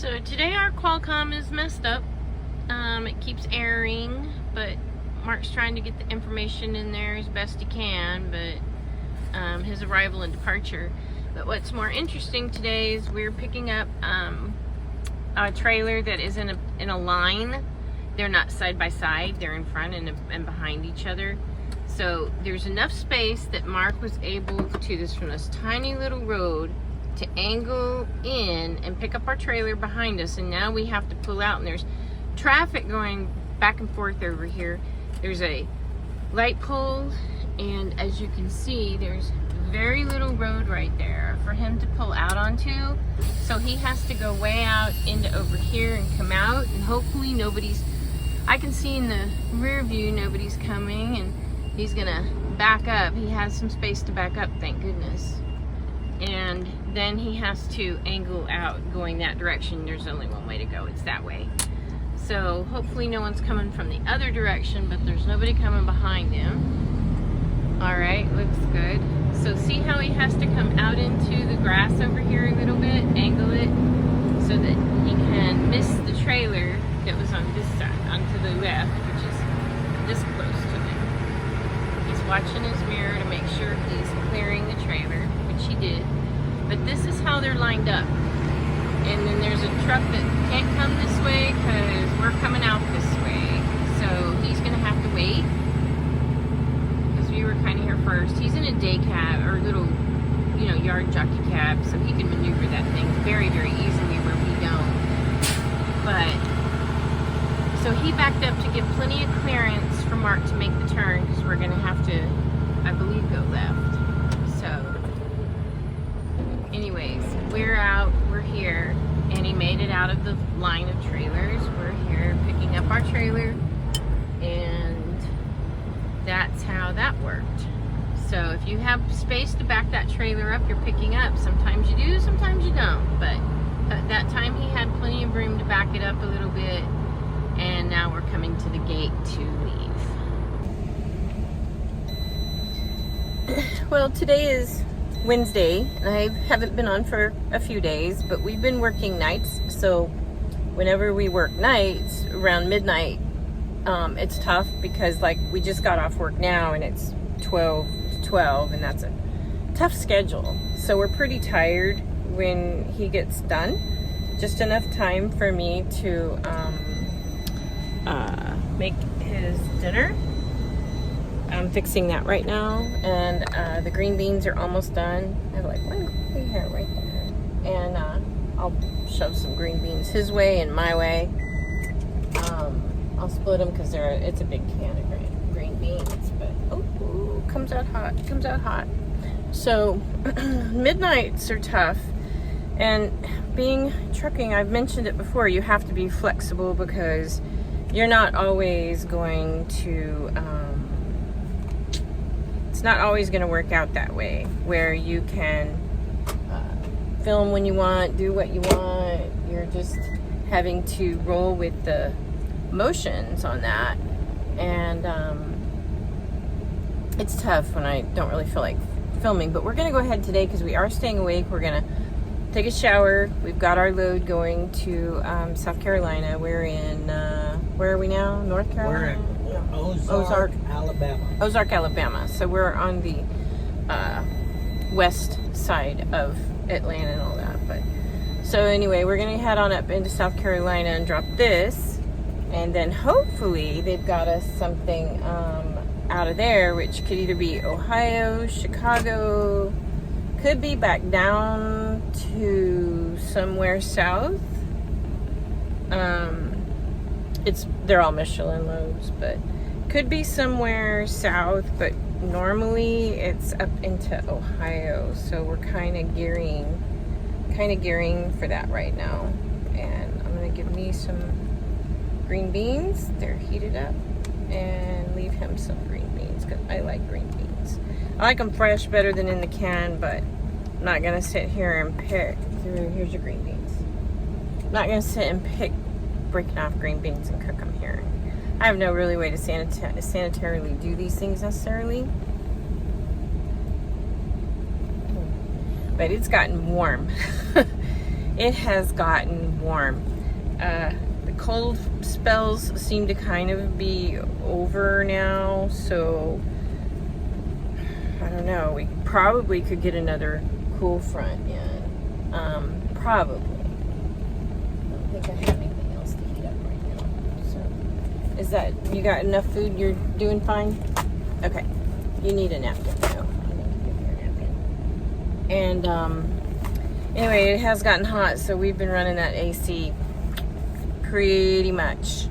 So today our Qualcomm is messed up. It keeps erroring, but Mark's trying to get the information in there as best he can, but his arrival and departure. But what's more interesting today is we're picking up a trailer that is in a line. They're not side by side, they're in front and behind each other. So there's enough space that Mark was able to, from this tiny little road, to angle in and pick up our trailer behind us. And now we have to pull out, and there's traffic going back and forth over here. There's a light pole, and as you can see, there's very little road right there for him to pull out onto. So he has to go way out into over here and come out, and hopefully nobody's, I can see in the rear view nobody's coming, and he's gonna back up. He has some space to back up, thank goodness. And then he has to angle out going that direction. There's only one way to go, it's that way. So hopefully no one's coming from the other direction, but there's nobody coming behind him. All right, looks good. So see how he has to come out into the grass over here a little bit, angle it, so that he can miss the trailer that was on this side, onto the left, which is this close to him. He's watching his mirror to make sure he's clearing the trailer, which he did. But this is how they're lined up. And then there's a truck that can't come this way because we're coming out this way. So he's gonna have to wait because we were kind of here first. He's in a day cab or little, yard jockey cab, so he can maneuver that thing very, very easily where we don't. But so he backed up to give plenty of clearance for Mark to make the turn because we're gonna have to, I believe, go left. So anyways, we're out, we're here, and he made it out of the line of trailers. We're here picking up our trailer, and that's how that worked. So if you have space to back that trailer up, you're picking up. Sometimes you do, sometimes you don't, but at that time he had plenty of room to back it up a little bit, and now we're coming to the gate to leave. Well, today is Wednesday, and I haven't been on for a few days, but we've been working nights. So whenever we work nights around midnight, it's tough because we just got off work now and it's 12 to 12, and that's a tough schedule. So we're pretty tired when he gets done. Just enough time for me to make his dinner. I'm fixing that right now, and the green beans are almost done. I have one gray hair right there, and I'll shove some green beans his way and my way. I'll split them because it's a big can of green beans, but comes out hot. So midnights are tough, and being trucking, I've mentioned it before, you have to be flexible because you're not always going to it's not always going to work out that way where you can film when you want, do what you want. You're just having to roll with the motions on that, and it's tough when I don't really feel like filming. But we're going to go ahead today because we are staying awake. We're going to take a shower. We've got our load going to South Carolina. We're in where are we now? North Carolina? We're in Ozark, Alabama. Ozark, Alabama. So we're on the west side of Atlanta and all that. But so anyway, we're gonna head on up into South Carolina and drop this, and then hopefully they've got us something out of there, which could either be Ohio, Chicago, could be back down to somewhere south. They're all Michelin loaves, but could be somewhere south, but normally it's up into Ohio. So we're kind of gearing for that right now. And I'm gonna give me some green beans. They're heated up, and leave him some green beans because I like green beans. I like them fresh better than in the can, but I'm not gonna sit here and pick through. Here's your green beans. I'm not gonna sit and pick breaking off green beans and cook them here. I have no really way to sanitarily do these things necessarily, but it's gotten warm. it has gotten warm. The cold spells seem to kind of be over now, so I don't know. We probably could get another cool front in. Probably. I don't think I have anything else to heat up right now. So, is that, you got enough food? You're doing fine? Okay. You need a napkin, though. I need to give you a napkin. And, anyway, it has gotten hot, so we've been running that AC pretty much.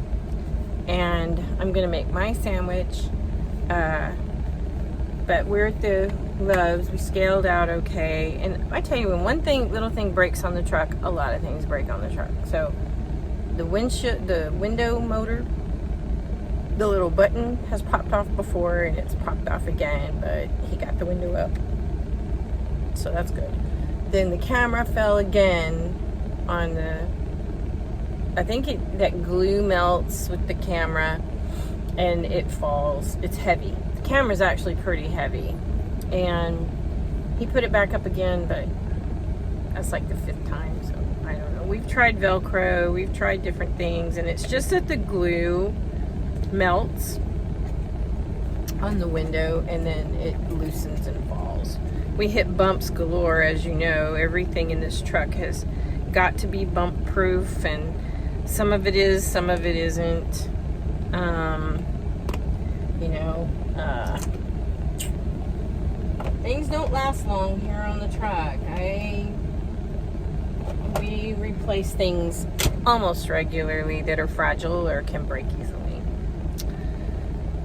And I'm gonna make my sandwich. But we're at the Loves. We scaled out okay. And I tell you, when little thing breaks on the truck, a lot of things break on the truck. So the window motor, the little button has popped off before, and it's popped off again, but he got the window up. So that's good. Then the camera fell again on I think that glue melts with the camera and it falls. It's heavy. The camera's actually pretty heavy. And he put it back up again, but that's like the 5th time, so I don't know. We've tried Velcro, we've tried different things, and it's just that the glue melts on the window and then it loosens and falls. We hit bumps galore, as you know. Everything in this truck has got to be bump proof, and some of it is, some of it isn't. Things don't last long here on the truck. We replace things almost regularly that are fragile or can break easily.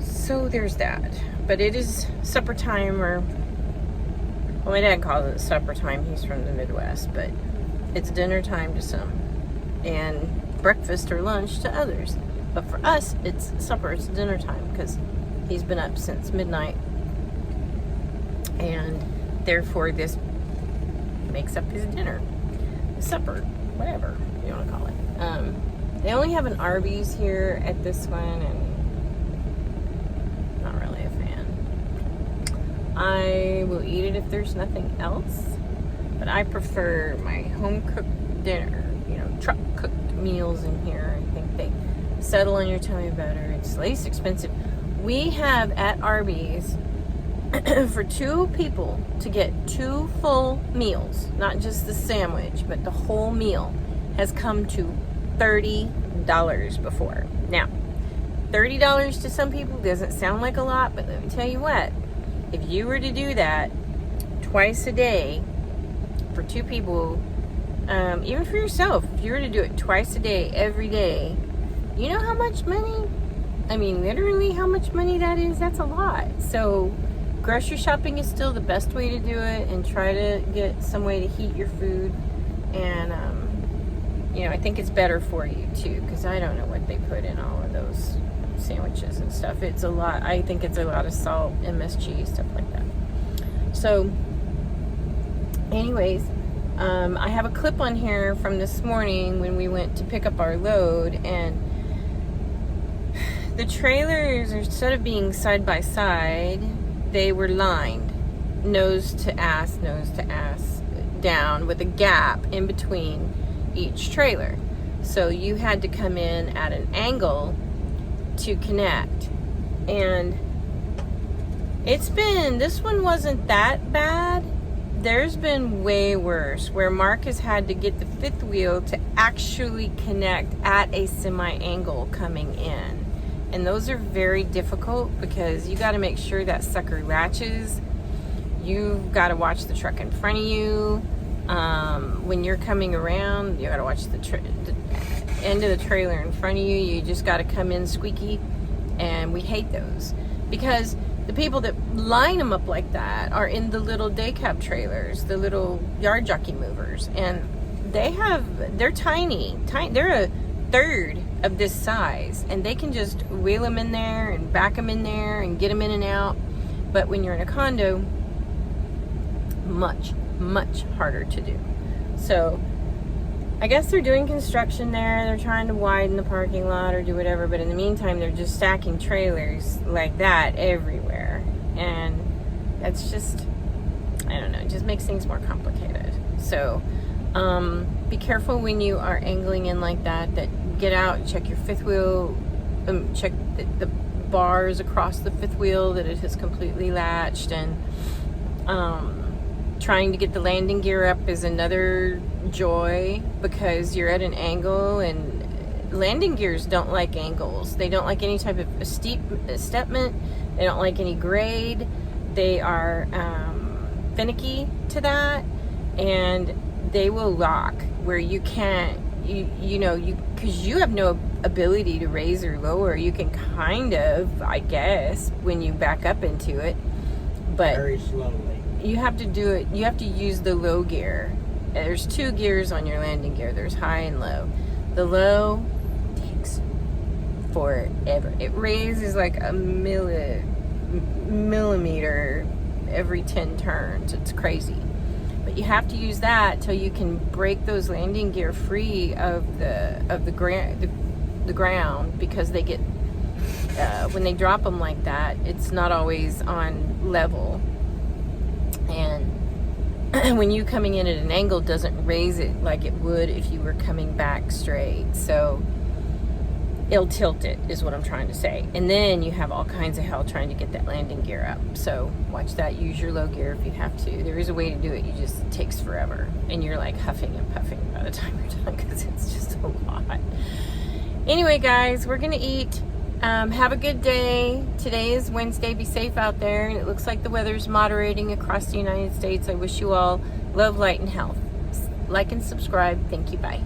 So there's that. But it is supper time, or, well, my dad calls it supper time. He's from the Midwest, but it's dinner time to some, and breakfast or lunch to others. But for us, it's supper, it's dinner time, because he's been up since midnight, and therefore this makes up his dinner, supper, whatever you want to call it. They only have an Arby's here at this one, and not really a fan. I will eat it if there's nothing else, but I prefer my home-cooked dinner, truck-cooked meals in here. I think they settle on your tummy better. It's least expensive. We have at Arby's for 2 people to get 2 full meals, not just the sandwich, but the whole meal, has come to $30 before. Now, $30 to some people doesn't sound like a lot, but let me tell you what, if you were to do that twice a day for 2 people, even for yourself, if you were to do it twice a day, every day, you know how much money? I mean, literally how much money that is? That's a lot. So grocery shopping is still the best way to do it, and try to get some way to heat your food. And, I think it's better for you too, because I don't know what they put in all of those sandwiches and stuff. It's a lot. I think it's a lot of salt, MSG, stuff like that. So anyways, I have a clip on here from this morning when we went to pick up our load, and the trailers, instead of being side by side, they were lined nose to ass down, with a gap in between each trailer. So you had to come in at an angle to connect. And this one wasn't that bad. There's been way worse, where Mark has had to get the 5th wheel to actually connect at a semi-angle coming in. And those are very difficult, because you got to make sure that sucker latches. You've got to watch the truck in front of you. When you're coming around, you got to watch the end of the trailer in front of you. You just got to come in squeaky. And we hate those, because the people that line them up like that are in the little day cab trailers, the little yard jockey movers. And they're tiny. They're a third of this size, and they can just wheel them in there and back them in there and get them in and out. But when you're in a condo, much harder to do. So I guess they're doing construction there. They're trying to widen the parking lot or do whatever, but in the meantime, they're just stacking trailers like that everywhere. And that's just, I don't know, it just makes things more complicated. So Be careful when you are angling in like that. Get out, check your fifth wheel, check the bars across the fifth wheel that it has completely latched, and trying to get the landing gear up is another joy because you're at an angle, and landing gears don't like angles. They don't like any type of steep steppment. They don't like any grade. They are finicky to that, and they will lock where you can't, because you have no ability to raise or lower. You can kind of, I guess, when you back up into it, but very slowly. You have to do it. You have to use the low gear. There's 2 gears on your landing gear. There's high and low. The low takes forever. It raises like a millimeter every 10 turns. It's crazy. But you have to use that till you can break those landing gear free of the ground, because they get when they drop them like that, it's not always on level, and when you coming in at an angle doesn't raise it like it would if you were coming back straight. So it'll tilt it, is what I'm trying to say. And then you have all kinds of hell trying to get that landing gear up. So watch that. Use your low gear if you have to. There is a way to do it. It just takes forever. And you're like huffing and puffing by the time you're done, because it's just a lot. Anyway, guys, we're going to eat. Have a good day. Today is Wednesday. Be safe out there. And it looks like the weather's moderating across the United States. I wish you all love, light, and health. Like and subscribe. Thank you. Bye.